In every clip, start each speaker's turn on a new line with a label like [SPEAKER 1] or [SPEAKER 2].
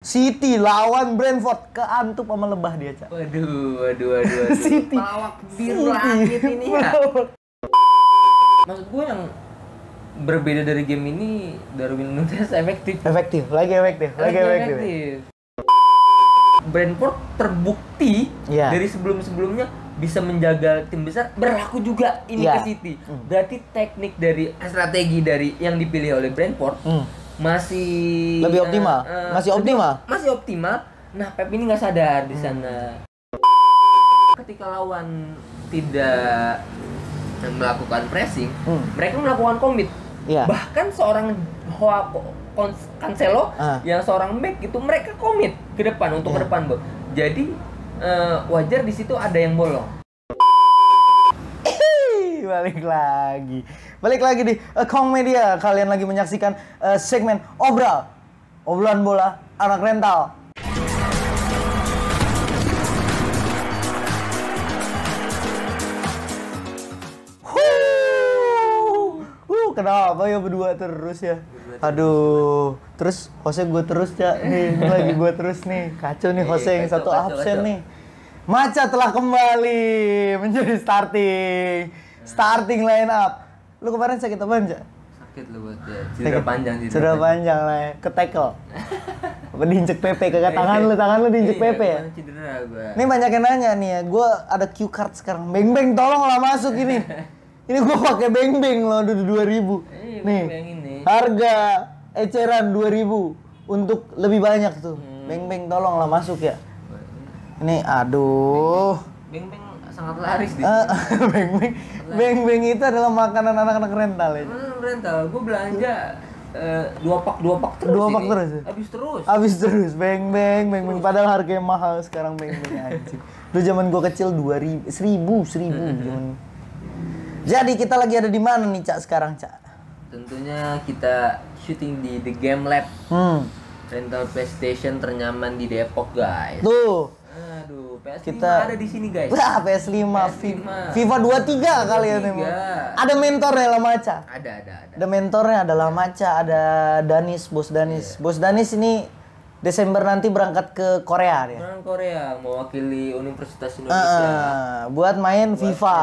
[SPEAKER 1] City lawan Brentford, keantup sama lebah dia, Cak.
[SPEAKER 2] Waduh.
[SPEAKER 1] City.
[SPEAKER 2] Pelawak biru langit ini ya. Maksud gue yang berbeda dari game ini, Darwin Núñez efektif.
[SPEAKER 1] Lagi efektif.
[SPEAKER 2] Brentford terbukti dari sebelum-sebelumnya bisa menjaga tim besar, berlaku juga ini ke City. Berarti teknik dari strategi dari yang dipilih oleh Brentford masih
[SPEAKER 1] lebih optimal. Masih optimal.
[SPEAKER 2] Nah, Pep ini nggak sadar di sana. Ketika lawan tidak melakukan pressing, mereka melakukan commit. Bahkan seorang Cancelo yang seorang back itu mereka komit ke depan untuk ke depan, Bro. Jadi wajar di situ ada yang bolong.
[SPEAKER 1] Balik lagi di Kong Media. Kalian lagi menyaksikan segmen obrolan bola anak rental. Kenapa ya berdua terus ya? Aduh, terus Jose gue terus ya nih, lagi gue terus nih, kacau nih Jose yang satu absen nih. Maca telah kembali menjadi starting line up. Lu kemarin sakit apa aja?
[SPEAKER 2] Sakit lu buat ya, cedera
[SPEAKER 1] panjang lah ya, ke tackle. Apa diinjek Pepe, ke tangan lu diinjek Pepe ya?
[SPEAKER 2] Cedera gua.
[SPEAKER 1] Nih banyak yang nanya nih ya, gue ada cue card sekarang. Beng tolonglah masuk ini. Ini gue pakai beng loh, udah 2000. Nih, harga eceran 2000 untuk lebih banyak tuh. Beng tolonglah masuk ya. Ini aduh.
[SPEAKER 2] Beng sangat laris di
[SPEAKER 1] sini. Beng itu adalah makanan anak-anak rental ya.
[SPEAKER 2] Rental, gue belanja 2 pak terus.
[SPEAKER 1] 2 pak terus. Habis terus. Beng. Padahal harganya mahal sekarang beng anjing. Dulu zaman gue kecil 2000, 1000 zaman. Jadi kita lagi ada di mana nih, Cak, sekarang, Cak?
[SPEAKER 2] Tentunya kita syuting di The Game Lab. Rental PlayStation ternyaman di Depok, guys.
[SPEAKER 1] Tuh.
[SPEAKER 2] Aduh, PS5
[SPEAKER 1] kita
[SPEAKER 2] ada di sini, guys.
[SPEAKER 1] Wah, PS5. FIFA 23 kali ya nih. Ada mentornya Lamaca.
[SPEAKER 2] Ada.
[SPEAKER 1] Ada mentornya, ada Lamaca, ada Danis, Bos Danis. Bos Danis ini Desember nanti berangkat ke Korea dia.
[SPEAKER 2] Korea mewakili Universitas Indonesia.
[SPEAKER 1] Buat main FIFA.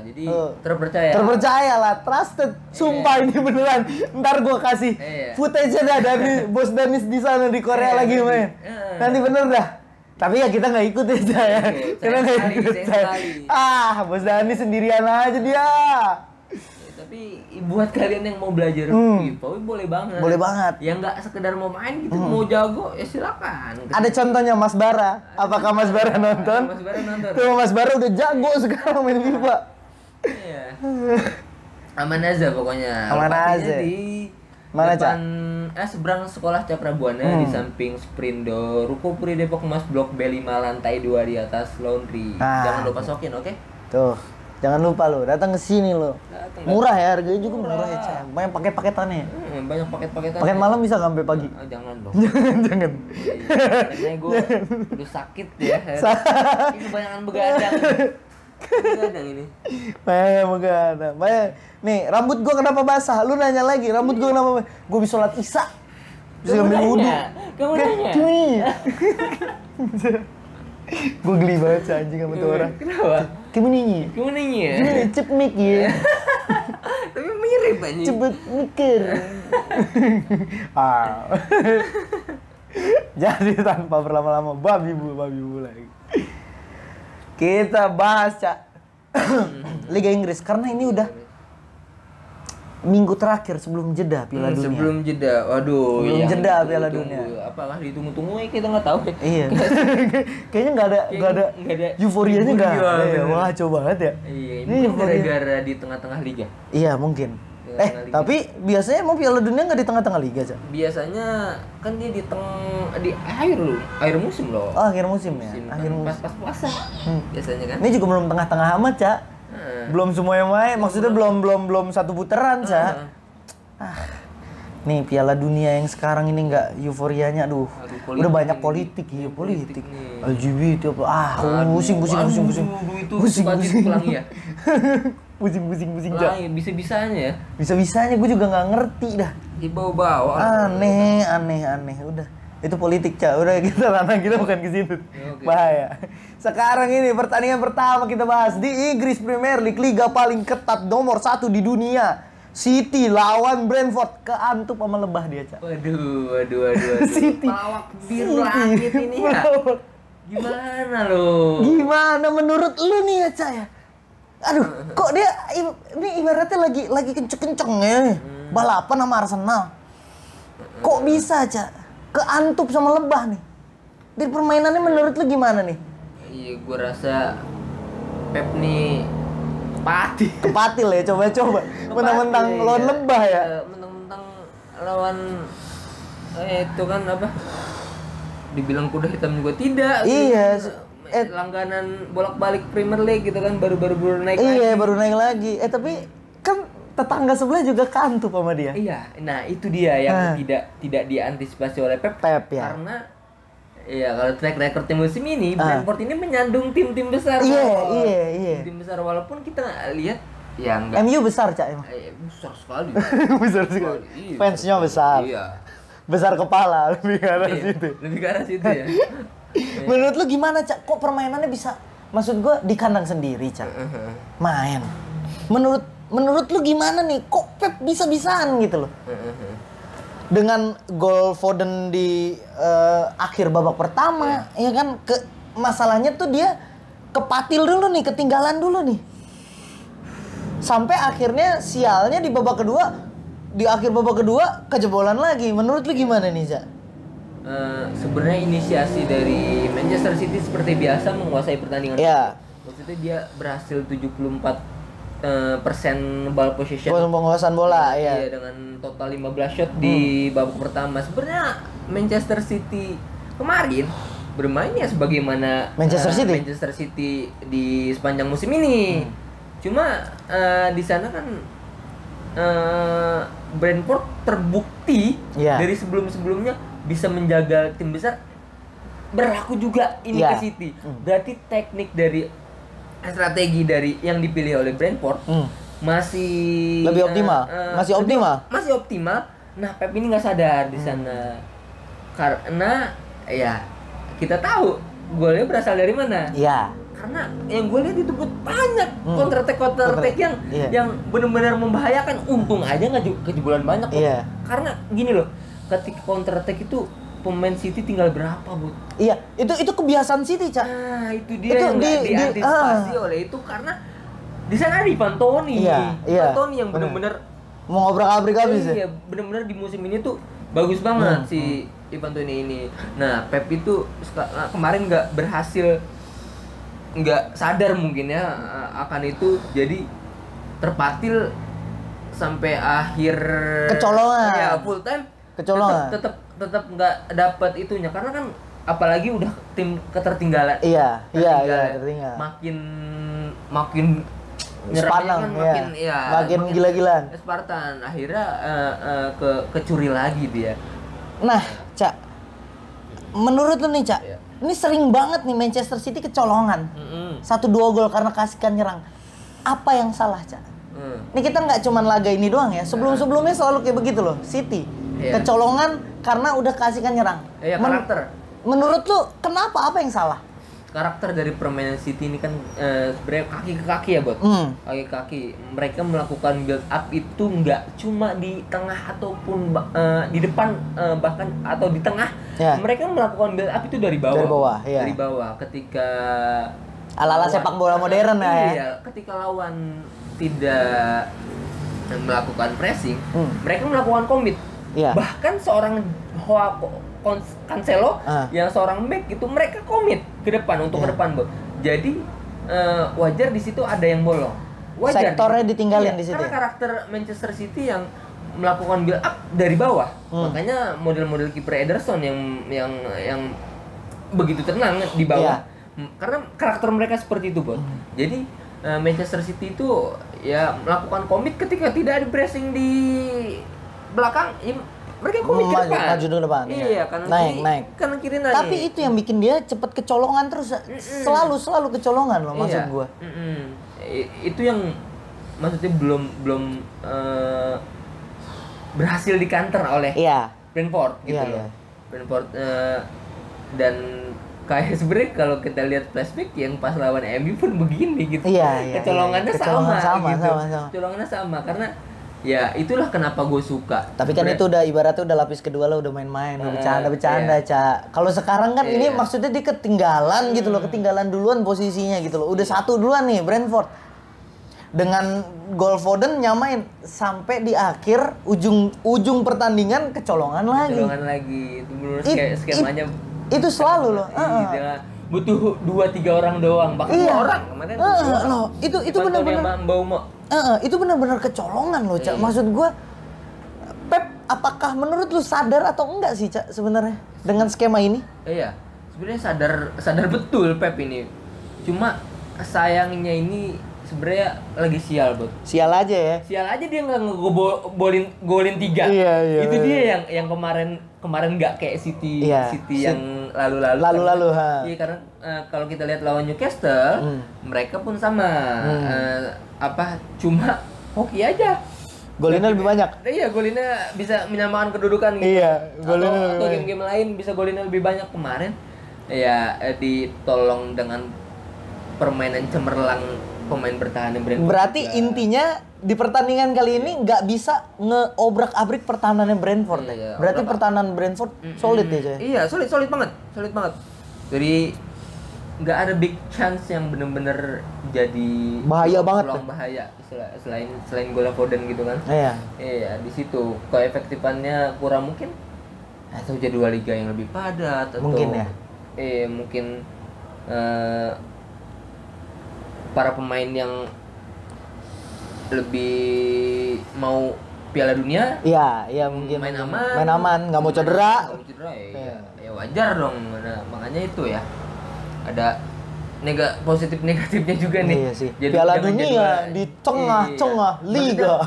[SPEAKER 2] Jadi terpercaya.
[SPEAKER 1] Terpercaya lah, trusted. Sumpah ini beneran. Ntar gua kasih footage-nya dah dari Bos Danis di sana di Korea lagi main. Nanti bener dah. Tapi ya kita nggak ikut ya. Kita nggak ikut. Bos Danis sendirian aja dia.
[SPEAKER 2] Tapi buat kalian yang mau belajar FIFA, boleh banget. Yang nggak sekedar mau main gitu, mau jago ya silakan.
[SPEAKER 1] Ada contohnya Mas Bara. Apakah Mas Bara nonton?
[SPEAKER 2] Mas Bara nonton.
[SPEAKER 1] Tuh Mas Bara udah jago sekarang main FIFA.
[SPEAKER 2] Iya. Aman aja pokoknya.
[SPEAKER 1] Aman aja.
[SPEAKER 2] Di
[SPEAKER 1] mana,
[SPEAKER 2] depan seberang sekolah Caprabuana di samping Sprindo, Ruko Puri Depok Mas Blok B5 lantai 2 di atas laundry. Jangan lupa sokin, oke?
[SPEAKER 1] Tuh. Jangan lupa lo, datang ke sini lo. Murah ya, harganya juga murah ya, Cak. Banyak paket-paketannya.
[SPEAKER 2] Banyak paket-paketan.
[SPEAKER 1] Paket malam bisa sampai pagi.
[SPEAKER 2] Jangan dong.
[SPEAKER 1] Jangan.
[SPEAKER 2] Karena gue udah sakit ya. Ini kebanyakan begadang. Begadang ini.
[SPEAKER 1] Begadang. Nih, rambut gua kenapa basah? Lu nanya lagi, rambut gua kenapa? Gua bisa sholat Isya. Bisa ngambil wudhu.
[SPEAKER 2] Kamu nanya?
[SPEAKER 1] Gue geli banget sih anjing sama tuh orang.
[SPEAKER 2] Kenapa?
[SPEAKER 1] Gimana ya? Gini, cep mik ya.
[SPEAKER 2] Tapi mirip anjing.
[SPEAKER 1] Cepet mikir. Jadi tanpa berlama-lama babi bu lagi. Kita bahas, Cak. Liga Inggris karena ini udah minggu terakhir sebelum jeda Piala Dunia.
[SPEAKER 2] Sebelum jeda, waduh.
[SPEAKER 1] Sebelum jeda Piala Dunia.
[SPEAKER 2] Apalah ditunggu-tunggu kita nggak tahu.
[SPEAKER 1] Iya. Kayaknya nggak ada euforianya nggak ada. Ya. Wah, coba banget ya.
[SPEAKER 2] Iya, ini gara-gara di tengah-tengah liga.
[SPEAKER 1] Iya, mungkin. Tapi biasanya emang Piala Dunia nggak di tengah-tengah liga, Cak?
[SPEAKER 2] Biasanya kan dia di akhir musim loh.
[SPEAKER 1] Oh, akhir musim ya. Akhir musim.
[SPEAKER 2] Pas puasa. Biasanya kan.
[SPEAKER 1] Ini juga belum tengah-tengah amat, Cak. Belum semua yang main, maksudnya belum satu putaran, Cak. Nih Piala Dunia yang sekarang ini nggak euforianya, aduh udah banyak politik. LGBT apa? Pusing.
[SPEAKER 2] Pusing pelangi ya.
[SPEAKER 1] Pusing
[SPEAKER 2] Pelangi bisa-bisanya ya.
[SPEAKER 1] Bisa-bisanya gue juga nggak ngerti dah.
[SPEAKER 2] Dibawa-bawa.
[SPEAKER 1] Aneh. Udah. Itu politik, Cak. Udah kita ranah kita bukan ke situ. Bahaya. Sekarang ini pertandingan pertama kita bahas di Inggris Premier League, liga paling ketat nomor 1 di dunia. City lawan Brentford, keantup sama lebah dia, Cak.
[SPEAKER 2] Waduh.
[SPEAKER 1] City.
[SPEAKER 2] Pelawak biru langit ini ya. Gimana lo?
[SPEAKER 1] Gimana menurut lu nih ya, Cak ya? Aduh, kok dia ini ibaratnya lagi kenceng-kencengnya balapan sama Arsenal. Kok bisa, Cak? Keantup sama lebah nih. Dari permainannya menurut lu gimana nih?
[SPEAKER 2] Iya, gua rasa Pep nih
[SPEAKER 1] kepatil ya, coba-coba. Mentang-mentang lawan lebah ya.
[SPEAKER 2] Mentang-mentang lawan itu kan apa? Dibilang kuda hitam juga tidak.
[SPEAKER 1] Iya.
[SPEAKER 2] Langganan bolak-balik Premier League gitu kan, baru naik lagi.
[SPEAKER 1] Iya, baru naik lagi. Tapi kan tetangga sebelah juga kantup sama dia.
[SPEAKER 2] Iya, nah itu dia yang tidak diantisipasi oleh Pep
[SPEAKER 1] ya.
[SPEAKER 2] Karena ya kalau track record musim ini Brentford ini menyandung tim-tim besar.
[SPEAKER 1] Iya.
[SPEAKER 2] Tim besar walaupun kita lihat ya enggak.
[SPEAKER 1] MU besar, Cak, emang.
[SPEAKER 2] Besar sekali.
[SPEAKER 1] Besar sekali. Fansnya besar.
[SPEAKER 2] Iya.
[SPEAKER 1] Besar kepala lebih ke arah situ.
[SPEAKER 2] Lebih ke arah situ ya.
[SPEAKER 1] Menurut lu gimana, Cak? Kok permainannya bisa, maksud gua di kandang sendiri, Cak, main. Menurut lu gimana nih? Kok Pep bisa-bisaan gitu loh? Dengan gol Foden di akhir babak pertama, ya kan? Masalahnya tuh dia kepatil dulu nih, ketinggalan dulu nih. Sampai akhirnya sialnya di babak kedua, di akhir babak kedua kejebolan lagi. Menurut lu gimana nih, Cak?
[SPEAKER 2] Sebenarnya inisiasi dari Manchester City seperti biasa menguasai pertandingan.
[SPEAKER 1] Iya.
[SPEAKER 2] Maksudnya dia berhasil 74% ball possession.
[SPEAKER 1] Penguasaan bola,
[SPEAKER 2] iya. Dengan total 15 shot di babak pertama. Sebenarnya Manchester City kemarin bermain ya sebagaimana Manchester City di sepanjang musim ini. Cuma di sana kan Brentford terbukti dari sebelum-sebelumnya bisa menjaga tim besar, berlaku juga ini ke City. Berarti teknik dari strategi dari yang dipilih oleh Brentford masih
[SPEAKER 1] lebih optimal,
[SPEAKER 2] masih optimal. Nah, Pep ini nggak sadar di sana karena ya kita tahu golnya berasal dari mana.
[SPEAKER 1] Iya.
[SPEAKER 2] Karena yang gue lihat itu banyak counter attack yang benar-benar membahayakan. Untung aja nggak kejebolan banyak.
[SPEAKER 1] Iya.
[SPEAKER 2] Karena gini loh, ketika counter attack itu pemain City tinggal berapa, Bud?
[SPEAKER 1] Iya, itu kebiasaan City, Cak.
[SPEAKER 2] Nah, itu dia itu yang diantisipasi oleh itu karena di sana ada Ivan Toney. Ivan Toney yang benar-benar
[SPEAKER 1] mau ngobrak-abrik habis ya.
[SPEAKER 2] Iya, benar-benar di musim ini tuh bagus banget si Ivan Toney ini. Nah, Pep itu kemarin nggak sadar mungkin ya akan itu, jadi terpatil sampai akhir
[SPEAKER 1] kecolongan.
[SPEAKER 2] Ya, full time
[SPEAKER 1] kecolongan.
[SPEAKER 2] Tetap nggak dapat itunya karena kan apalagi udah tim ketertinggalan.
[SPEAKER 1] Iya, ketertinggalan.
[SPEAKER 2] Makin
[SPEAKER 1] Spartan,
[SPEAKER 2] kan makin
[SPEAKER 1] gila-gilaan.
[SPEAKER 2] Spartan akhirnya kecuri lagi dia.
[SPEAKER 1] Nah, Cak, menurut lu nih, Cak, ini sering banget nih Manchester City kecolongan. 1-2 gol karena kasihkan nyerang. Apa yang salah, Cak? Ini kita nggak cuman laga ini doang ya. Sebelum-sebelumnya selalu kayak begitu loh. City kecolongan karena udah kasihkan nyerang.
[SPEAKER 2] Iya, karakter.
[SPEAKER 1] Menurut lu kenapa? Apa yang salah?
[SPEAKER 2] Karakter dari permainan City ini kan sebenarnya kaki ke kaki ya, Bot. Kaki ke kaki. Mereka melakukan build up itu nggak cuma di tengah ataupun di depan, bahkan atau di tengah. Mereka melakukan build up itu dari bawah. Dari bawah. Ketika
[SPEAKER 1] ala-ala sepak bola modern ya.
[SPEAKER 2] Iya, ketika lawan tidak melakukan pressing, mereka melakukan commit. Bahkan seorang Cancelo yang seorang back itu mereka komit ke depan untuk ke depan, Bro. Jadi wajar di situ ada yang bolong. Wajar
[SPEAKER 1] sektornya ditinggalin di situ.
[SPEAKER 2] Karena karakter Manchester City yang melakukan build up dari bawah. Makanya model-model kiper Ederson yang begitu tenang di bawah. Karena karakter mereka seperti itu, Bro. Jadi Manchester City itu ya melakukan komit ketika tidak ada pressing di belakang. Mereka komit ke depan.
[SPEAKER 1] Maju ke depan.
[SPEAKER 2] Iya, kanan kiri naik.
[SPEAKER 1] Tapi itu yang bikin dia cepat kecolongan terus. Selalu kecolongan loh, maksud gua.
[SPEAKER 2] Itu yang maksudnya belum berhasil di counter oleh Brentford gitu loh. Brentford dan kayak sebenarnya kalau kita lihat flashback yang pas lawan MU pun begini gitu.
[SPEAKER 1] Iya.
[SPEAKER 2] Kecolongannya
[SPEAKER 1] Kecolongan
[SPEAKER 2] sama gitu.
[SPEAKER 1] sama.
[SPEAKER 2] Kecolongannya sama karena ya itulah kenapa gue suka.
[SPEAKER 1] Tapi kan itu udah ibaratnya udah lapis kedua lo udah main-main, udah bercanda, Cak. Kalau sekarang kan ini maksudnya dia ketinggalan gitu loh, ketinggalan duluan posisinya gitu loh. Udah 1 duluan nih Brentford. Dengan gol Foden nyamain sampai di akhir ujung pertandingan kecolongan lagi.
[SPEAKER 2] Kecolongan lagi. Itu menurut skemanya
[SPEAKER 1] itu selalu loh.
[SPEAKER 2] Butuh 2-3 orang doang, bahkan 2 orang kemarin.
[SPEAKER 1] Loh, itu benar-benar itu benar-benar kecolongan loh, Cak. Maksud gua Pep apakah menurut lu sadar atau enggak sih, Cak, sebenarnya dengan skema ini?
[SPEAKER 2] Iya. Sebenarnya sadar betul Pep ini. Cuma sayangnya ini sebenarnya lagi sial, Bud.
[SPEAKER 1] Sial aja ya.
[SPEAKER 2] Sial aja dia enggak golin 3.
[SPEAKER 1] Iya.
[SPEAKER 2] Itu dia yang kemarin enggak kayak City yang lalu-lalu. Iya, karena kalau kita lihat lawan Newcastle, mereka pun sama. Cuma hoki aja.
[SPEAKER 1] Golinnya lebih banyak.
[SPEAKER 2] Iya, golinnya bisa menyamakan kedudukan gitu.
[SPEAKER 1] Iya, golinnya
[SPEAKER 2] atau game-game lain bisa golinnya lebih banyak kemarin. Ya, ditolong dengan permainan cemerlang pemain bertahan yang Brentford.
[SPEAKER 1] Berarti intinya di pertandingan kali ini nggak bisa ngeobrak-abrik pertahanannya Brentford.
[SPEAKER 2] Iya,
[SPEAKER 1] berarti pertahanan Brentford solid ya, Coy?
[SPEAKER 2] Iya, solid banget. Jadi nggak ada big chance yang bener-bener jadi
[SPEAKER 1] bahaya banget.
[SPEAKER 2] Peluang bahaya selain gol Foden gitu kan. Iya, di situ keefektifannya kurang mungkin. Atau jadwal liga yang lebih padat atau
[SPEAKER 1] mungkin ya.
[SPEAKER 2] Mungkin para pemain yang lebih mau Piala Dunia.
[SPEAKER 1] Iya mungkin
[SPEAKER 2] main aman,
[SPEAKER 1] nggak mau cedera.
[SPEAKER 2] Ya wajar dong. Nah, makanya itu ya. Ada positif negatifnya juga nih.
[SPEAKER 1] Iya sih. Piala Dunia di tengah liga.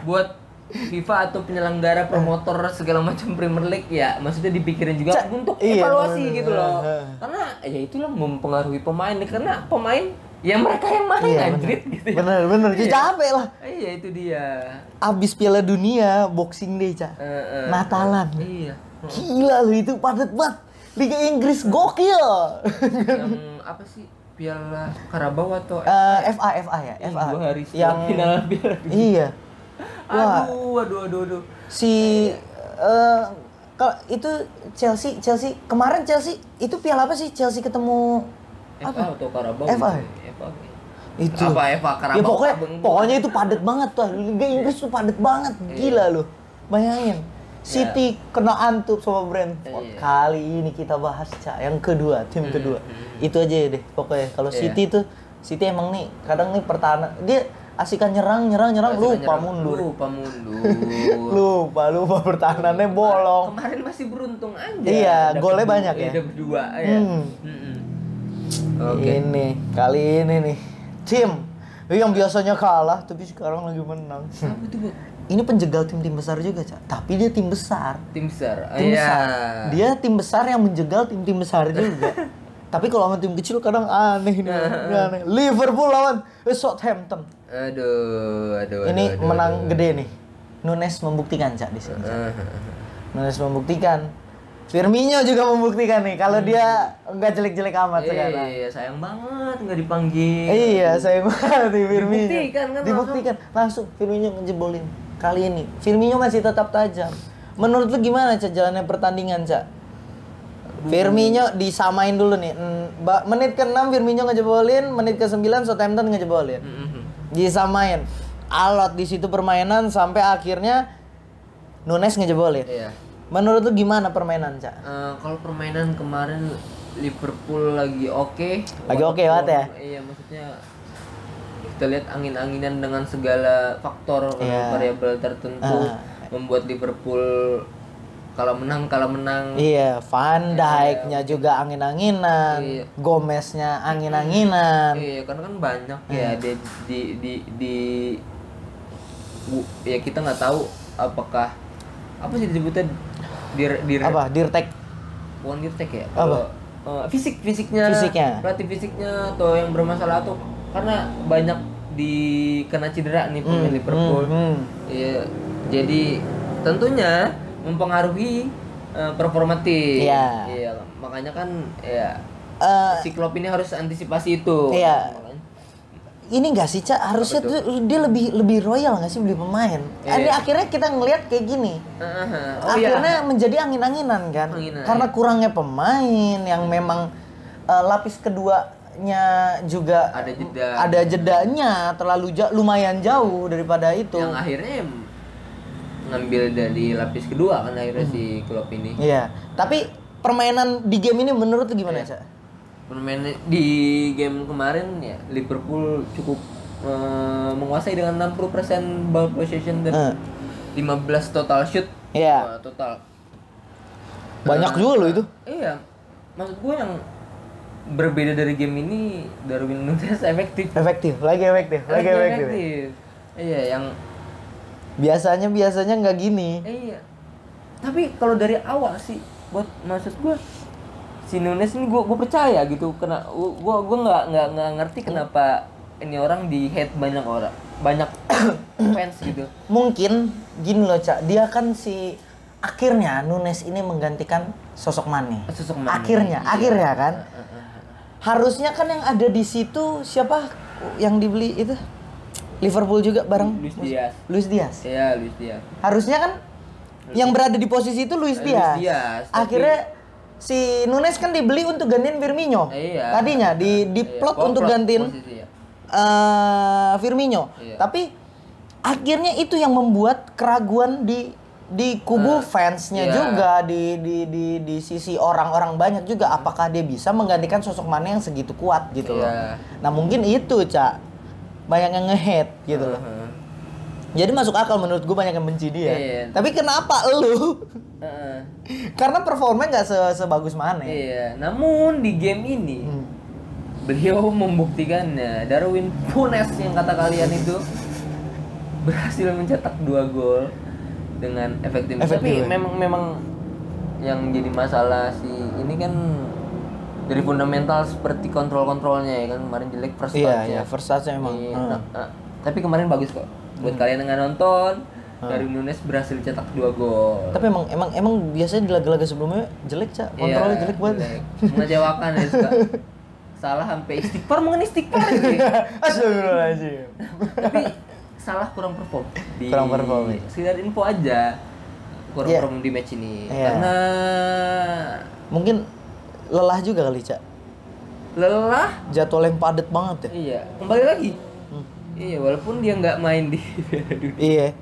[SPEAKER 2] Buat FIFA atau penyelenggara promotor segala macam Premier League ya, maksudnya dipikirin juga untuk evaluasi gitu loh. Karena ya itulah mempengaruhi pemain nih, karena pemain ya mereka yang main anjrit gitu.
[SPEAKER 1] Bener capek lah.
[SPEAKER 2] Iya, itu dia.
[SPEAKER 1] Abis Piala Dunia Boxing Day, Cak. Natalan.
[SPEAKER 2] Iya.
[SPEAKER 1] Gila lu, itu padat banget. Liga Inggris gokil.
[SPEAKER 2] Yang apa sih? Piala Carabao atau
[SPEAKER 1] FA ya, FA.
[SPEAKER 2] 2 hari setelah final Piala Dunia.
[SPEAKER 1] Iya. Wah.
[SPEAKER 2] Aduh.
[SPEAKER 1] Kalau itu Chelsea kemarin Chelsea itu piala apa sih? Chelsea ketemu
[SPEAKER 2] FA atau Carabao?
[SPEAKER 1] FA. Itu.
[SPEAKER 2] FA Carabao.
[SPEAKER 1] Ya pokoknya itu padat banget tuh. Liga Inggris tuh padat banget. Gila lu. Bayangin. City kena antup sama Brentford. Kali ini kita bahas, Cak, yang kedua, tim kedua. Itu aja deh pokoknya. Kalau City tuh emang nih kadang nih pertahanan dia asikan nyerang lupa mundur. Lupa pertahanannya bolong.
[SPEAKER 2] Kemarin masih beruntung aja.
[SPEAKER 1] Iya, golnya banyak ya.
[SPEAKER 2] Ada berdua ya.
[SPEAKER 1] Ini kali ini nih tim yang biasanya kalah tapi sekarang lagi menang.
[SPEAKER 2] Apa tuh, Bu?
[SPEAKER 1] Ini penjegal tim besar juga, Cak. Tapi dia tim besar.
[SPEAKER 2] Tim besar.
[SPEAKER 1] Dia tim besar yang menjegal tim besar juga. Tapi kalau sama tim kecil kadang aneh nih. Aneh. Liverpool lawan Southampton.
[SPEAKER 2] Aduh.
[SPEAKER 1] Ini menang gede nih. Nunes membuktikan, Cak, di sini. Nunes membuktikan. Firmino juga membuktikan nih kalau dia enggak jelek-jelek amat sekarang.
[SPEAKER 2] Iya, sayang banget enggak dipanggil.
[SPEAKER 1] Iya, sayang banget nih Firmino.
[SPEAKER 2] Dibuktikan
[SPEAKER 1] langsung Firmino ngejebolin. Kali ini Firmino masih tetap tajam. Menurut lu gimana, Cak, jalannya pertandingan, Cak? Firmino disamain dulu nih. Menit ke-6 Firmino ngejebolin, menit ke-9 Southampton ngejebolin. Disamain. Alot di situ permainan sampai akhirnya Nunes ngejebolin.
[SPEAKER 2] Iya.
[SPEAKER 1] Menurut lu gimana permainan, Cak?
[SPEAKER 2] Kalau permainan kemarin Liverpool lagi oke.
[SPEAKER 1] Lagi oke banget ya?
[SPEAKER 2] Iya, maksudnya kita lihat angin-anginan dengan segala faktor variabel tertentu membuat Liverpool kalau menang.
[SPEAKER 1] Iya, Van Dijk-nya juga angin-anginan, Gomez-nya angin-anginan.
[SPEAKER 2] Iya, karena kan banyak ya ya kita nggak tahu apakah apa sih disebutnya
[SPEAKER 1] Dirtek.
[SPEAKER 2] Bukan Dirtek ya?
[SPEAKER 1] Apa?
[SPEAKER 2] Fisiknya, pelatih fisiknya atau yang bermasalah tuh karena banyak kena cedera nih pemain Liverpool. Iya, jadi tentunya mempengaruhi performa tim.
[SPEAKER 1] Iya.
[SPEAKER 2] Iya, makanya kan ya si Klopp ini harus antisipasi itu.
[SPEAKER 1] Iya.
[SPEAKER 2] Makanya.
[SPEAKER 1] Ini nggak sih, Cak? Harusnya tuh dia lebih royal nggak sih beli pemain? Ini akhirnya kita ngelihat kayak gini. Akhirnya menjadi angin-anginan kan? Karena kurangnya pemain yang memang lapis keduanya juga ada jedanya lumayan jauh daripada itu.
[SPEAKER 2] Yang akhirnya ngambil dari lapis kedua kan akhirnya si Klopp ini.
[SPEAKER 1] Iya. Tapi permainan di game ini menurut lu gimana, Cak?
[SPEAKER 2] Permainan di game kemarin ya Liverpool cukup menguasai dengan 60% ball possession dan 15 total shoot.
[SPEAKER 1] Iya.
[SPEAKER 2] Total.
[SPEAKER 1] Banyak juga loh itu.
[SPEAKER 2] Iya. Maksud gue yang berbeda dari game ini, Darwin Núñez efektif.
[SPEAKER 1] Lagi efektif.
[SPEAKER 2] Iya, yang
[SPEAKER 1] biasanya nggak gini.
[SPEAKER 2] Iya. Tapi kalau dari awal sih, maksud gue si Núñez ini gue percaya gitu, kena gue nggak ngerti kenapa ini orang di hate banyak fans gitu.
[SPEAKER 1] Mungkin gini loh, Cak, dia kan akhirnya Núñez ini menggantikan sosok Mane. Akhirnya kan. Harusnya kan yang ada di situ siapa yang dibeli itu? Liverpool juga bareng Luis Diaz.
[SPEAKER 2] Iya, Luis Diaz.
[SPEAKER 1] Harusnya kan yang berada di posisi itu Luis Diaz. Akhirnya si Núñez kan dibeli untuk gantiin Firmino.
[SPEAKER 2] Iya.
[SPEAKER 1] Tadinya plot untuk gantiin Firmino.
[SPEAKER 2] Iya.
[SPEAKER 1] Tapi akhirnya itu yang membuat keraguan di kubu fansnya juga di sisi orang-orang banyak juga, apakah dia bisa menggantikan sosok Mane yang segitu kuat gitu loh. Nah, mungkin itu, Cak. Banyak yang nge-hate gitu loh. Jadi masuk akal menurut gue, banyak yang benci dia. Tapi kenapa lu? Karena performanya nggak sebagus Mane.
[SPEAKER 2] Iya. Namun di game ini beliau membuktikannya. Darwin Núñez yang kata kalian itu berhasil mencetak 2 gol dengan efektif. Tapi memang yang jadi masalah ini kan dari fundamental seperti kontrolnya ya kan, kemarin jelek first touch.
[SPEAKER 1] Iya, first touch emang.
[SPEAKER 2] Tapi kemarin bagus kok. Buat kalian yang nggak nonton, Darwin Núñez berhasil cetak 2 gol.
[SPEAKER 1] Tapi emang biasanya di laga-laga sebelumnya jelek, Cak. Kontrolnya jelek banget.
[SPEAKER 2] Mengecewakan ya, suka. Salah sampai istighfar gitu.
[SPEAKER 1] Astagfirullahaladzim.
[SPEAKER 2] Tapi salah kurang perform. Sekedar info aja. Perform di match ini. Karena
[SPEAKER 1] mungkin lelah juga kali, Cak.
[SPEAKER 2] Lelah?
[SPEAKER 1] Jadwal yang padat banget ya.
[SPEAKER 2] Iya, kembali lagi. Iya, walaupun dia nggak main di Piala Dunia.
[SPEAKER 1] Iya.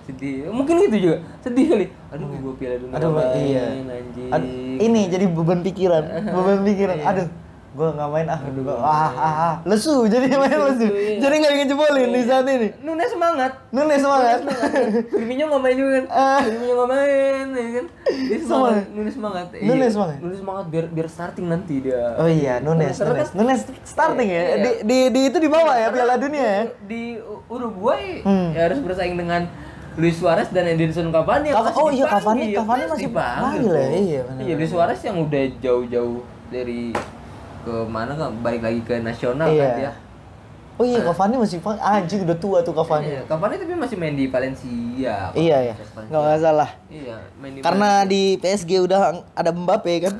[SPEAKER 2] Sedih. Mungkin itu juga. Sedih kali. Aduh, gue Piala Dunia
[SPEAKER 1] iya.
[SPEAKER 2] Anjing.
[SPEAKER 1] Ini jadi beban pikiran. Iya. Aduh, gue nggak main lesu jadi main lesu. Iya. Jadi nggak ngejebolin di saat ini.
[SPEAKER 2] Núñez semangat. Firmino nggak main juga kan. Firmino nggak main, ya kan. Dia semangat. Núñez semangat biar starting nanti dia.
[SPEAKER 1] Oh iya, Núñez starting ya. Di itu di bawah ya Piala Dunia ya.
[SPEAKER 2] Di Uruguay ya harus bersaing dengan Luis Suarez dan Edinson Cavani.
[SPEAKER 1] Cavani masih panggil ya. Iya, benar.
[SPEAKER 2] Iya, Luis Suarez yang udah jauh-jauh dari ke mana kan, balik lagi ke nasional kan dia.
[SPEAKER 1] Oh iya, Cavani masih anjing udah tua tuh Cavani.
[SPEAKER 2] Iya, Cavani tapi masih main di Valencia.
[SPEAKER 1] Iya. Enggak salah.
[SPEAKER 2] Iya, main di
[SPEAKER 1] karena Valencia. Di PSG udah ada Mbappe kan.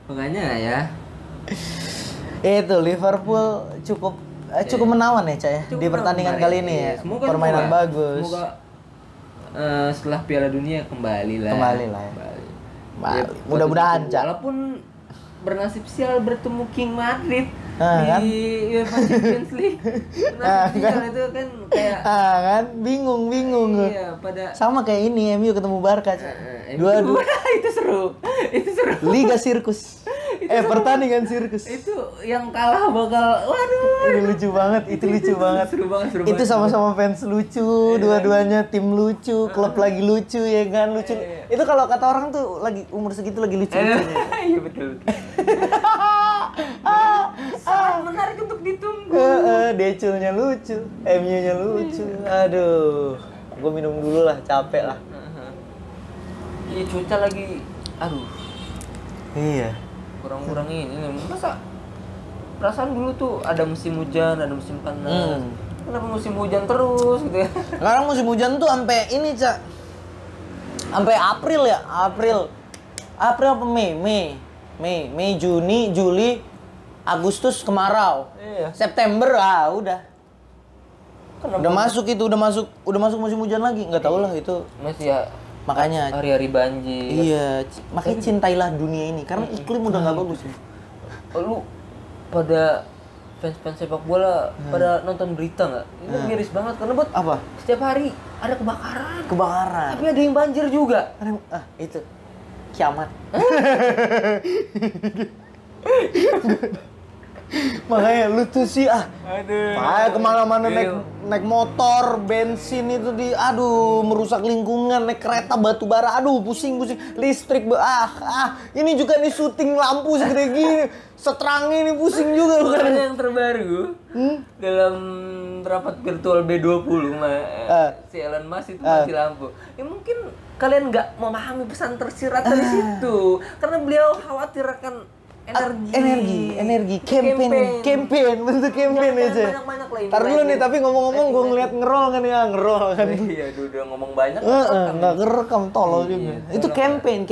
[SPEAKER 2] Makanya ya.
[SPEAKER 1] Itu Liverpool cukup menawan ya, Cak ya, di pertandingan kali ini ya. Permainan bagus.
[SPEAKER 2] Semoga setelah Piala Dunia kembali lah.
[SPEAKER 1] Ya, mudah-mudahan, Cak.
[SPEAKER 2] Walaupun bernasib sial bertemu King Madrid
[SPEAKER 1] kan?
[SPEAKER 2] di UEFA Champions League. Kan? Itu kan kayak
[SPEAKER 1] kan bingung.
[SPEAKER 2] Iya,
[SPEAKER 1] sama kayak ini MU ketemu Barca. Dua.
[SPEAKER 2] Itu seru.
[SPEAKER 1] Liga sirkus. Pertandingan sirkus.
[SPEAKER 2] Itu yang kalah bakal waduh.
[SPEAKER 1] Itu lucu banget.
[SPEAKER 2] Seru banget.
[SPEAKER 1] Itu sama-sama fans lucu, dua-duanya tim lucu, klub lagi lucu ya kan, lucu. Itu kalau kata orang tuh lagi umur segitu lagi lucu.
[SPEAKER 2] Iya betul. Sangat menarik untuk ditunggu.
[SPEAKER 1] Deculnya lucu, MU-nya lucu. Aduh, gue minum dulu lah, capek lah.
[SPEAKER 2] Iya, cuaca lagi, aduh.
[SPEAKER 1] Iya.
[SPEAKER 2] Kurang-kurang ini, masa perasaan dulu tuh ada musim hujan, ada musim panas. Kenapa musim hujan terus gitu ya?
[SPEAKER 1] Sekarang musim hujan tuh sampai ini, Cak. Sampai April ya, April apa Mei, Juni, Juli, Agustus kemarau.
[SPEAKER 2] Iya.
[SPEAKER 1] September udah.
[SPEAKER 2] Kenapa?
[SPEAKER 1] Udah masuk musim hujan lagi. Nggak tahu lah itu.
[SPEAKER 2] Masih ya
[SPEAKER 1] Makanya
[SPEAKER 2] hari-hari banjir.
[SPEAKER 1] iya, makanya cintailah dunia ini karena iklim udah nggak bagus nih.
[SPEAKER 2] Lu pada fans sepak bola pada nonton berita nggak? Ini miris banget karena buat
[SPEAKER 1] Apa?
[SPEAKER 2] setiap hari ada kebakaran.
[SPEAKER 1] Kebakaran.
[SPEAKER 2] Tapi ada yang banjir juga.
[SPEAKER 1] Itu kiamat. Makanya lu tuh sih
[SPEAKER 2] Aduh.
[SPEAKER 1] kemana-mana naik motor, bensin itu merusak lingkungan, naik kereta batu bara, pusing, listrik, ini juga nih syuting lampu segede gini, seterang ini pusing juga lu kan.
[SPEAKER 2] Yang terbaru dalam rapat virtual B20 si Elon Musk itu mati lampu. Ya mungkin kalian nggak memahami pesan tersirat dari situ karena beliau khawatir akan energi
[SPEAKER 1] campaign bentuk campaign aja.
[SPEAKER 2] Banyak-banyak
[SPEAKER 1] Ntar dulu nih, tapi ngomong-ngomong gue ngeliat ngerol kan.
[SPEAKER 2] Iya, udah ngomong banyak.
[SPEAKER 1] Nggak kerekam tolol juga. Itu campaign.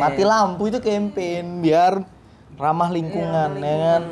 [SPEAKER 1] Mati lampu itu campaign biar ramah lingkungan, ya kan.